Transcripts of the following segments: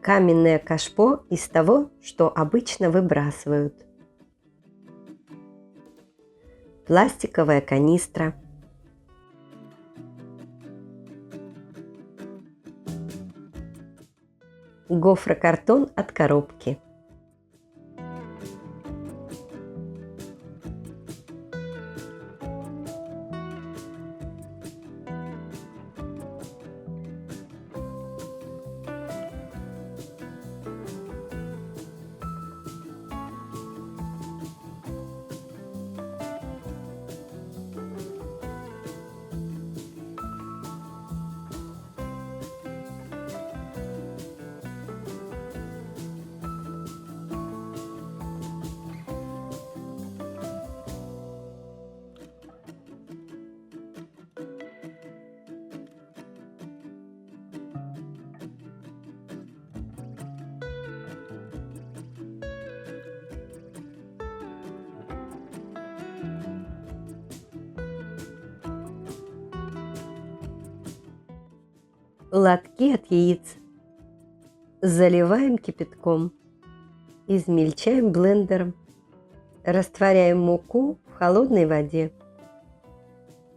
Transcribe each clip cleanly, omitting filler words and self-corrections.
Каменное кашпо из того, что обычно выбрасывают. Пластиковая канистра. Гофрокартон от коробки. Лотки от яиц. Заливаем кипятком. Измельчаем блендером. Растворяем муку в холодной воде.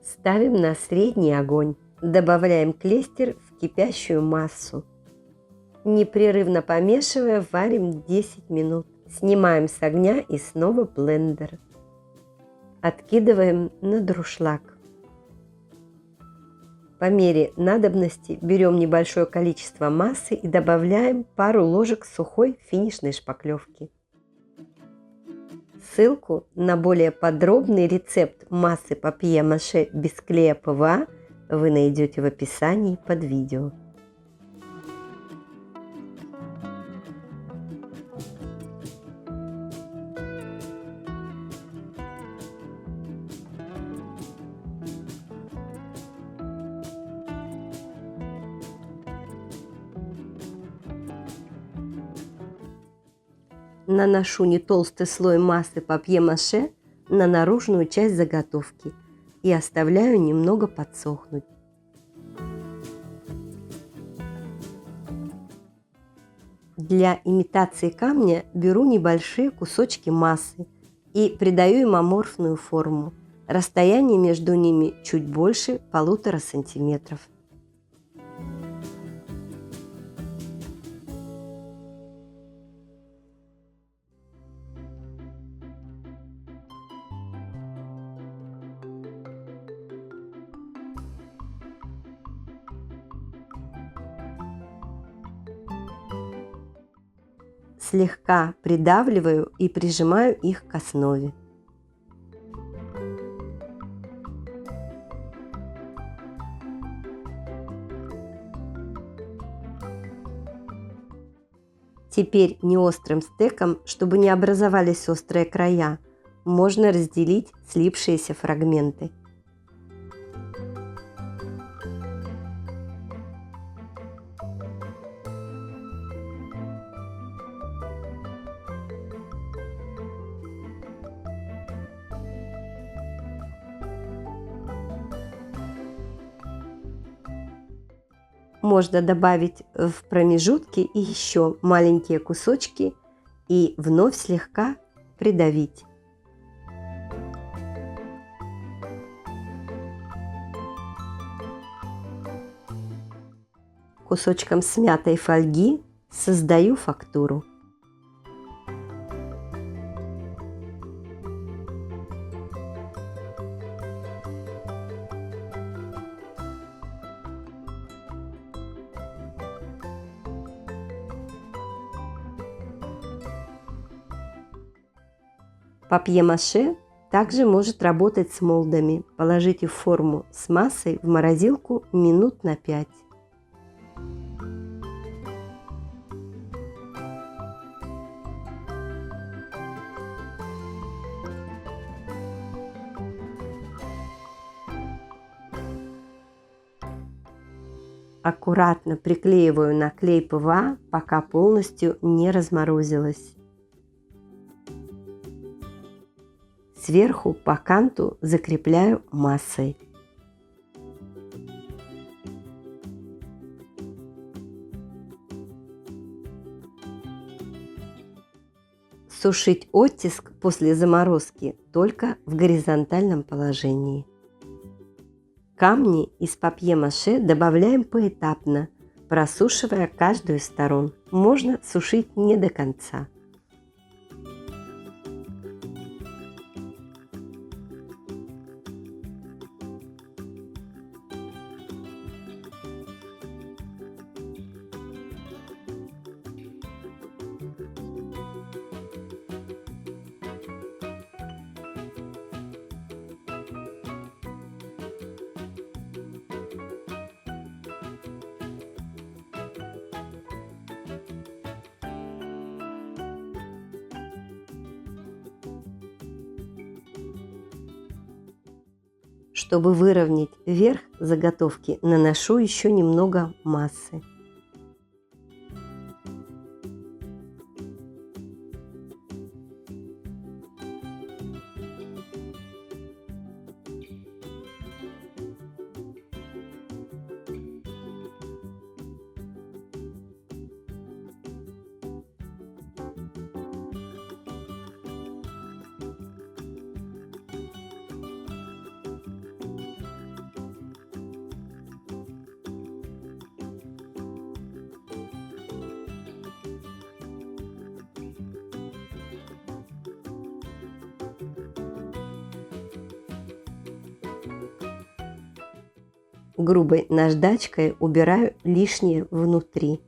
Ставим на средний огонь. Добавляем клейстер в кипящую массу. Непрерывно помешивая, варим 10 минут. Снимаем с огня и снова блендер. Откидываем на дуршлаг. По мере надобности берем небольшое количество массы и добавляем пару ложек сухой финишной шпаклевки. Ссылку на более подробный рецепт массы папье-маше без клея ПВА вы найдете в описании под видео. Наношу не толстый слой массы папье-маше на наружную часть заготовки и оставляю немного подсохнуть. Для имитации камня беру небольшие кусочки массы и придаю им аморфную форму. Расстояние между ними чуть больше 1,5 сантиметров. Слегка придавливаю и прижимаю их к основе. Теперь неострым стеком, чтобы не образовались острые края, можно разделить слипшиеся фрагменты. Можно добавить в промежутки еще маленькие кусочки и вновь слегка придавить. Кусочком смятой фольги создаю фактуру. Папье-маше также может работать с молдами. Положите в форму с массой в морозилку минут на 5. Аккуратно приклеиваю на клей ПВА, пока полностью не разморозилось. Сверху по канту закрепляю массой. Сушить оттиск после заморозки только в горизонтальном положении. Камни из папье-маше добавляем поэтапно, просушивая каждую из сторон. Можно сушить не до конца. Чтобы выровнять верх заготовки, наношу еще немного массы. Грубой наждачкой убираю лишнее внутри.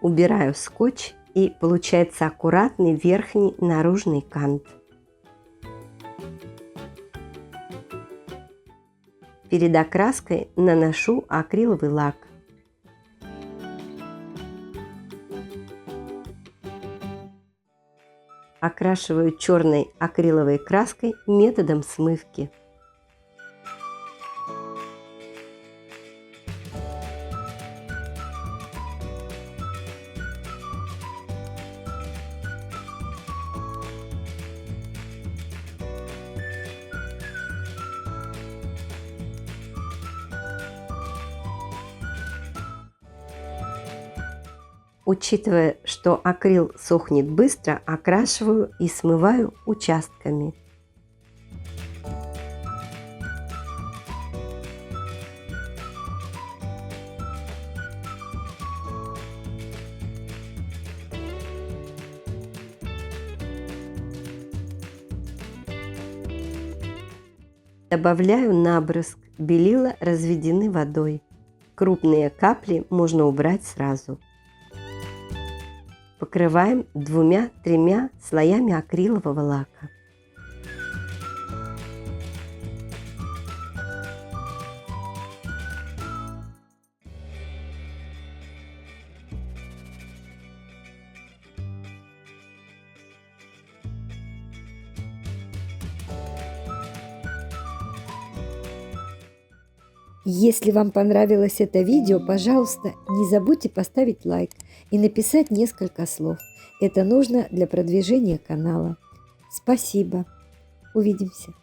Убираю скотч, и получается аккуратный верхний наружный кант. Перед окраской наношу акриловый лак. Окрашиваю черной акриловой краской методом смывки. Учитывая, что акрил сохнет быстро, окрашиваю и смываю участками. Добавляю набрызг, белила разведены водой. Крупные капли можно убрать сразу. Покрываем 2-3 слоями акрилового лака. Если вам понравилось это видео, пожалуйста, не забудьте поставить лайк и написать несколько слов. Это нужно для продвижения канала. Спасибо. Увидимся.